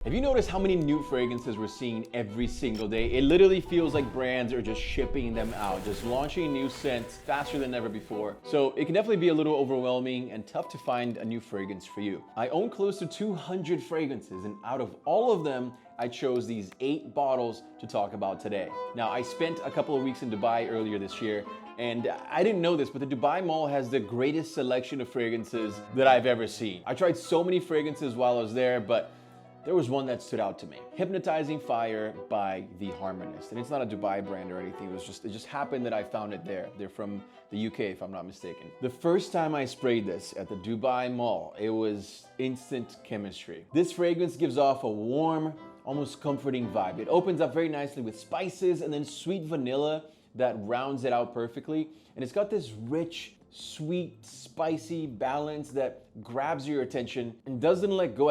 Have you noticed how many new fragrances we're seeing every single day? It literally feels like brands are just shipping them out, just launching new scents faster than ever before. So it can definitely be a little overwhelming and tough to find a new fragrance for you. I own close to 200 fragrances, and out of all of them, I chose these 8 bottles to talk about today. Now, I spent a couple of weeks in Dubai earlier this year, and I didn't know this, but the Dubai Mall has the greatest selection of fragrances that I've ever seen. I tried so many fragrances while I was there, but there was one that stood out to me. Hypnotizing Fire by the Harmonist. And it's not a Dubai brand or anything. It just happened that I found it there. They're from the UK, if I'm not mistaken. The first time I sprayed this at the Dubai Mall, it was instant chemistry. This fragrance gives off a warm, almost comforting vibe. It opens up very nicely with spices and then sweet vanilla that rounds it out perfectly. And it's got this rich, sweet, spicy balance that grabs your attention and doesn't let go.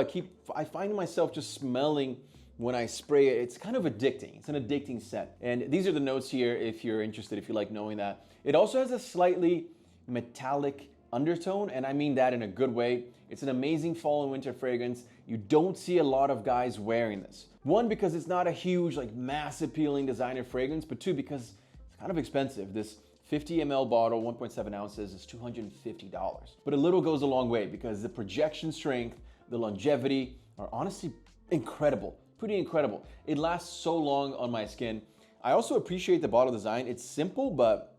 I find myself just smelling when I spray it. It's kind of addicting. It's an addicting scent. And these are the notes here if you're interested, if you like knowing that. It also has a slightly metallic undertone, and I mean that in a good way. It's an amazing fall and winter fragrance. You don't see a lot of guys wearing this. One, because it's not a huge, like mass appealing designer fragrance, but two, because it's kind of expensive. This 50 ml bottle, 1.7 ounces, is $250. But a little goes a long way because the projection strength, the longevity are honestly incredible, pretty incredible. It lasts so long on my skin. I also appreciate the bottle design. It's simple, but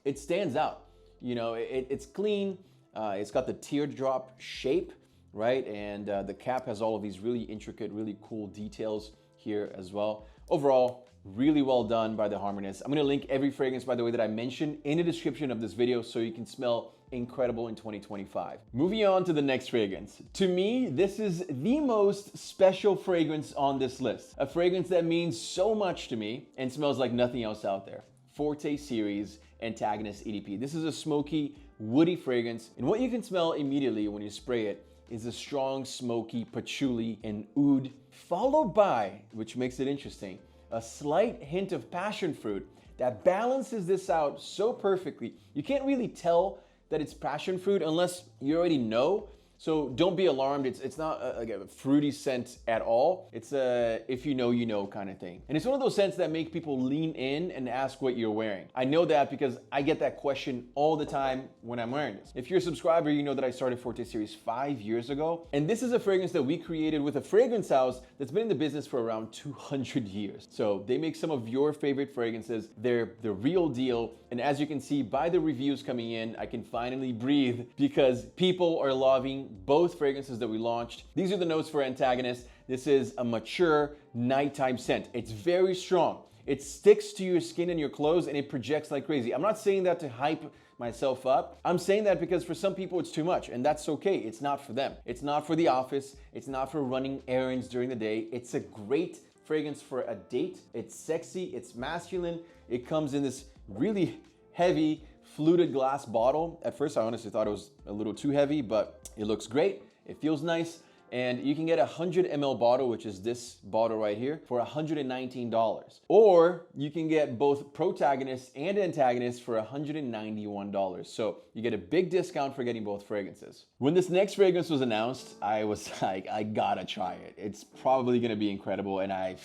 it stands out. You know, it's clean. It's got the teardrop shape, right? And the cap has all of these really intricate, really cool details here as well. Overall, really well done by the Harmonist. I'm gonna link every fragrance, by the way, that I mentioned in the description of this video so you can smell incredible in 2025. Moving on to the next fragrance. To me, this is the most special fragrance on this list. A fragrance that means so much to me and smells like nothing else out there. Forte series Antagonist EDP. This is a smoky, woody fragrance, and what you can smell immediately when you spray it is a strong, smoky patchouli and oud, followed by, which makes it interesting, a slight hint of passion fruit that balances this out so perfectly. You can't really tell that it's passion fruit unless you already know. So don't be alarmed. It's not like a fruity scent at all. It's a if you know, you know kind of thing. And it's one of those scents that make people lean in and ask what you're wearing. I know that because I get that question all the time when I'm wearing this. If you're a subscriber, you know that I started Forte series 5 years ago. And this is a fragrance that we created with a fragrance house that's been in the business for around 200 years. So they make some of your favorite fragrances. They're the real deal. And as you can see by the reviews coming in, I can finally breathe because people are loving both fragrances that we launched. These are the notes for Antagonist. This is a mature nighttime scent. It's very strong. It sticks to your skin and your clothes and it projects like crazy. I'm not saying that to hype myself up. I'm saying that because for some people it's too much, and that's okay. It's not for them. It's not for the office. It's not for running errands during the day. It's a great fragrance for a date. It's sexy, it's masculine. It comes in this really heavy fluted glass bottle. At first, I honestly thought it was a little too heavy, but it looks great. It feels nice. And you can get a 100 ml bottle, which is this bottle right here, for $119. Or you can get both Protagonist and Antagonist for $191. So you get a big discount for getting both fragrances. When this next fragrance was announced, I was like, I gotta try it. It's probably gonna be incredible. And I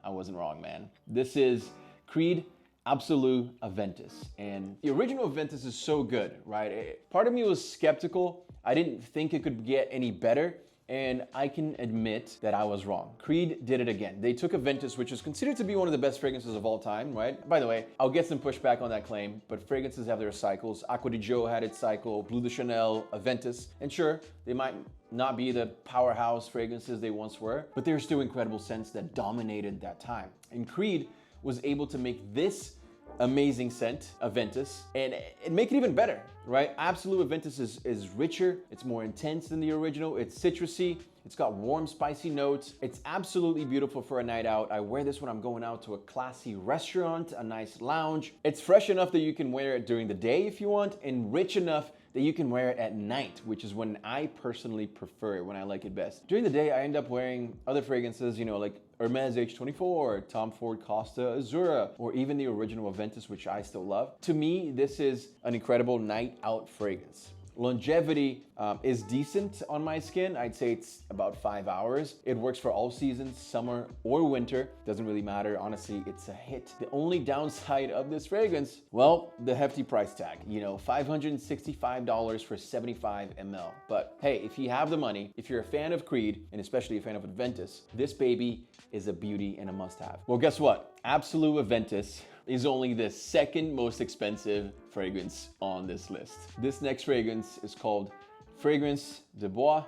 wasn't wrong, man. This is Creed Absolu Aventus. And the original Aventus is so good, right? Part of me was skeptical. I didn't think it could get any better. And I can admit that I was wrong. Creed did it again. They took Aventus, which is considered to be one of the best fragrances of all time, right? By the way, I'll get some pushback on that claim, but fragrances have their cycles. Acqua di Gio had its cycle, Bleu de Chanel, Aventus. And sure, they might not be the powerhouse fragrances they once were, but they're still incredible scents that dominated that time. And Creed was able to make this amazing scent, Aventus, and make it even better, right? Absolu Aventus is richer, it's more intense than the original, it's citrusy, it's got warm, spicy notes. It's absolutely beautiful for a night out. I wear this when I'm going out to a classy restaurant, a nice lounge. It's fresh enough that you can wear it during the day if you want, and rich enough that you can wear it at night, which is when I personally prefer it, when I like it best. During the day, I end up wearing other fragrances, you know, like Hermes H24, Tom Ford Costa Azura, or even the original Aventus, which I still love. To me, this is an incredible night out fragrance. Longevity is decent on my skin. I'd say it's about 5 hours. It works for all seasons, summer or winter. Doesn't really matter. Honestly, it's a hit. The only downside of this fragrance, well, the hefty price tag. You know, $565 for 75 ml. But hey, if you have the money, if you're a fan of Creed, and especially a fan of Aventus, this baby is a beauty and a must-have. Well, guess what? Absolu Aventus is only the second most expensive fragrance on this list. This next fragrance is called Fragrance de Bois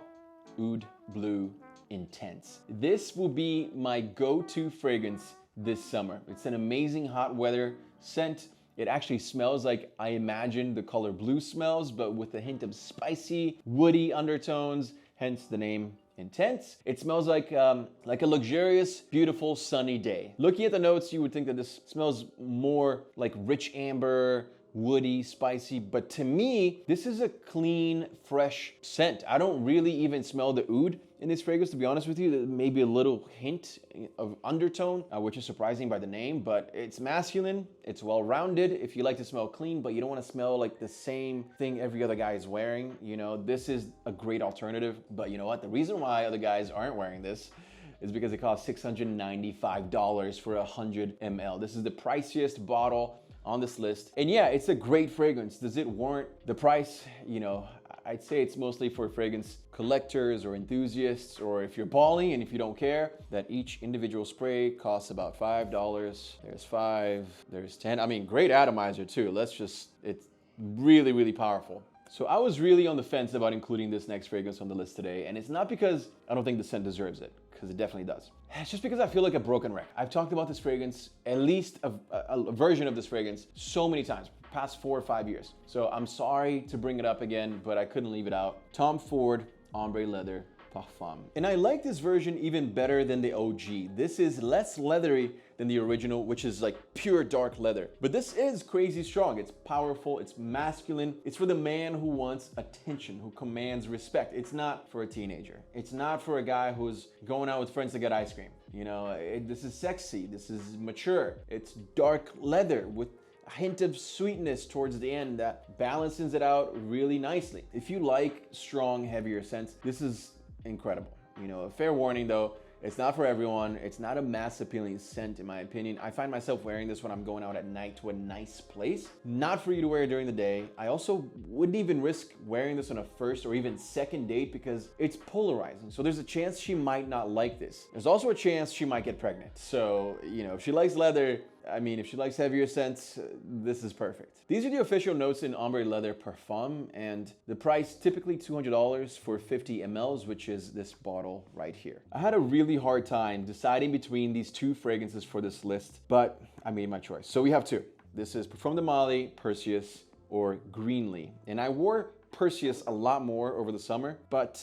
Oud Bleu Intense. This will be my go-to fragrance this summer. It's an amazing hot weather scent. It actually smells like I imagine the color blue smells, but with a hint of spicy, woody undertones, hence the name Intense. It smells like a luxurious, beautiful, sunny day. Looking at the notes, you would think that this smells more like rich amber, woody, spicy, but to me, this is a clean, fresh scent. I don't really even smell the oud in this fragrance, to be honest with you. Maybe a little hint of undertone, which is surprising by the name, but it's masculine, it's well-rounded. If you like to smell clean, but you don't want to smell like the same thing every other guy is wearing, you know, this is a great alternative. But you know what? The reason why other guys aren't wearing this is because it costs $695 for 100 ml. This is the priciest bottle on this list. And yeah, it's a great fragrance. Does it warrant the price? You know, I'd say it's mostly for fragrance collectors or enthusiasts, or if you're balling and if you don't care, that each individual spray costs about $5. There's 5, there's 10. I mean, great atomizer too. It's really, really powerful. So I was really on the fence about including this next fragrance on the list today, and it's not because I don't think the scent deserves it, because it definitely does. It's just because I feel like a broken record. I've talked about this fragrance, at least a version of this fragrance, so many times, past 4 or 5 years. So I'm sorry to bring it up again, but I couldn't leave it out. Tom Ford Ombré Leather Parfum. And I like this version even better than the OG. This is less leathery than the original, which is like pure dark leather. But this is crazy strong. It's powerful, it's masculine. It's for the man who wants attention, who commands respect. It's not for a teenager. It's not for a guy who's going out with friends to get ice cream. You know, this is sexy, this is mature. It's dark leather with a hint of sweetness towards the end that balances it out really nicely. If you like strong, heavier scents, this is incredible. You know, a fair warning though, it's not for everyone. It's not a mass appealing scent in my opinion. I find myself wearing this when I'm going out at night to a nice place. Not for you to wear during the day. I also wouldn't even risk wearing this on a first or even second date because it's polarizing. So there's a chance she might not like this. There's also a chance she might get pregnant. So, you know, if she likes leather, I mean, if she likes heavier scents, this is perfect. These are the official notes in Ombré Leather Parfum, and the price typically $200 for 50 mLs, which is this bottle right here. I had a really hard time deciding between these two fragrances for this list, but I made my choice. So we have two. This is Parfum de Mali, Perseus, or Greenley. And I wore Perseus a lot more over the summer, but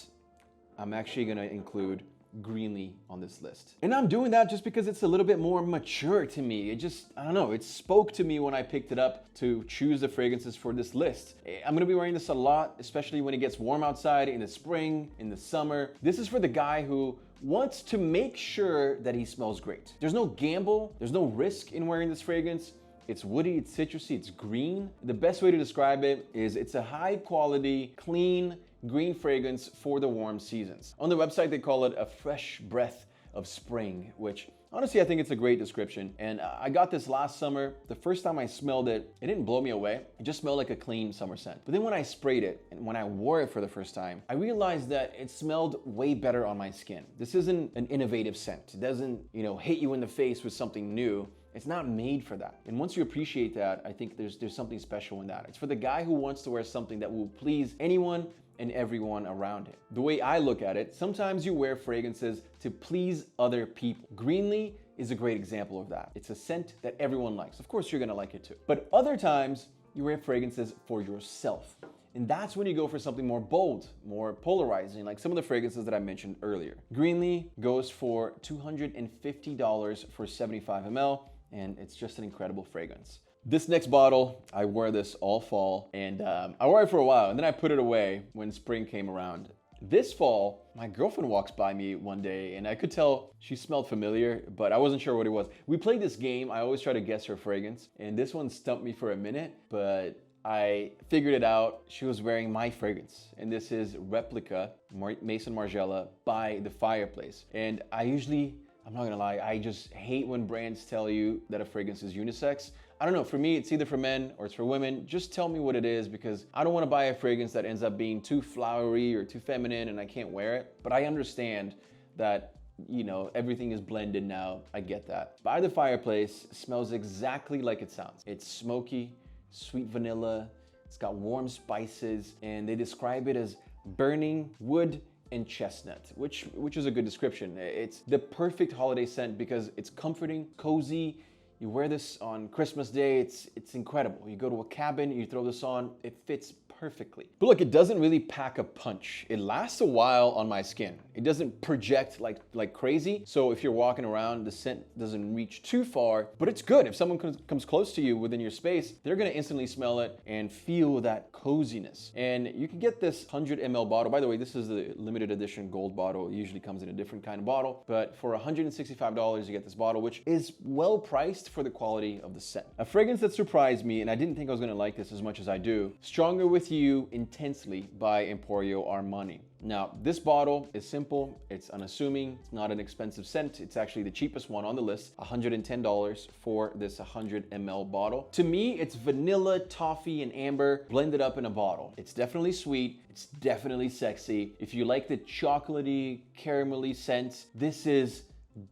I'm actually gonna include Greenley on this list. And I'm doing that just because it's a little bit more mature to me. It just, I don't know, it spoke to me when I picked it up to choose the fragrances for this list. I'm gonna be wearing this a lot, especially when it gets warm outside in the spring, in the summer. This is for the guy who wants to make sure that he smells great. There's no gamble, there's no risk in wearing this fragrance. It's woody, it's citrusy, it's green. The best way to describe it is it's a high quality, clean, green fragrance for the warm seasons. On the website, they call it a fresh breath of spring, which honestly, I think it's a great description. And I got this last summer. The first time I smelled it, it didn't blow me away. It just smelled like a clean summer scent. But then when I sprayed it and when I wore it for the first time, I realized that it smelled way better on my skin. This isn't an innovative scent. It doesn't, you know, hit you in the face with something new. It's not made for that. And once you appreciate that, I think there's something special in that. It's for the guy who wants to wear something that will please anyone and everyone around him. The way I look at it, sometimes you wear fragrances to please other people. Greenley is a great example of that. It's a scent that everyone likes. Of course, you're gonna like it too. But other times, you wear fragrances for yourself. And that's when you go for something more bold, more polarizing, like some of the fragrances that I mentioned earlier. Greenley goes for $250 for 75 ml, and it's just an incredible fragrance. This next bottle, I wore this all fall, and I wore it for a while, and then I put it away when spring came around. This fall, my girlfriend walks by me one day, and I could tell she smelled familiar, but I wasn't sure what it was. We played this game. I always try to guess her fragrance, and this one stumped me for a minute, but I figured it out. She was wearing my fragrance, and this is Replica Maison Margiela by the Fireplace. And I'm not gonna lie, I just hate when brands tell you that a fragrance is unisex. I don't know, for me, it's either for men or it's for women. Just tell me what it is, because I don't wanna buy a fragrance that ends up being too flowery or too feminine and I can't wear it. But I understand that, you know, everything is blended now. I get that. By the Fireplace smells exactly like it sounds. It's smoky, sweet vanilla, it's got warm spices, and they describe it as burning wood and chestnut, which is a good description. It's the perfect holiday scent because it's comforting, cozy. You wear this on Christmas Day, it's incredible. You go to a cabin, you throw this on, it fits perfectly. But look, it doesn't really pack a punch. It lasts a while on my skin. It doesn't project like crazy. So if you're walking around, the scent doesn't reach too far, but it's good. If someone comes close to you within your space, they're gonna instantly smell it and feel that coziness. And you can get this 100 ml bottle. By the way, this is the limited edition gold bottle. It usually comes in a different kind of bottle, but for $165, you get this bottle, which is well priced for the quality of the scent. A fragrance that surprised me, and I didn't think I was gonna like this as much as I do, Stronger with You Intensely by Emporio Armani. Now, this bottle is simple, it's unassuming, it's not an expensive scent. It's actually the cheapest one on the list, $110 for this 100 ml bottle. To me, it's vanilla, toffee, and amber blended up in a bottle. It's definitely sweet, it's definitely sexy. If you like the chocolatey, caramelly scent, this is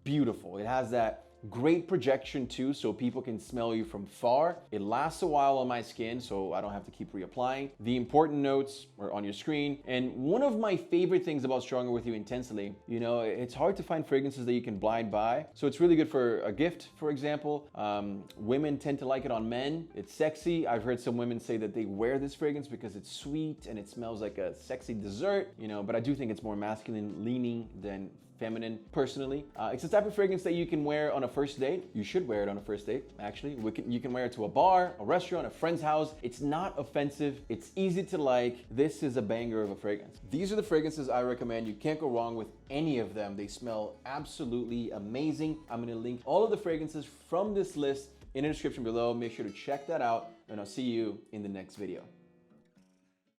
beautiful. It has that great projection too, so people can smell you from far. It lasts a while on my skin, so I don't have to keep reapplying. The important notes are on your screen. And one of my favorite things about Stronger with You Intensely, you know, it's hard to find fragrances that you can blind buy. So it's really good for a gift, for example. Women tend to like it on men. It's sexy. I've heard some women say that they wear this fragrance because it's sweet and it smells like a sexy dessert, you know, but I do think it's more masculine leaning than feminine personally. It's the type of fragrance that you can wear on a first date. You should wear it on a first date, actually. You can wear it to a bar, a restaurant, a friend's house. It's not offensive. It's easy to like. This is a banger of a fragrance. These are the fragrances I recommend. You can't go wrong with any of them. They smell absolutely amazing. I'm gonna link all of the fragrances from this list in the description below. Make sure to check that out, and I'll see you in the next video.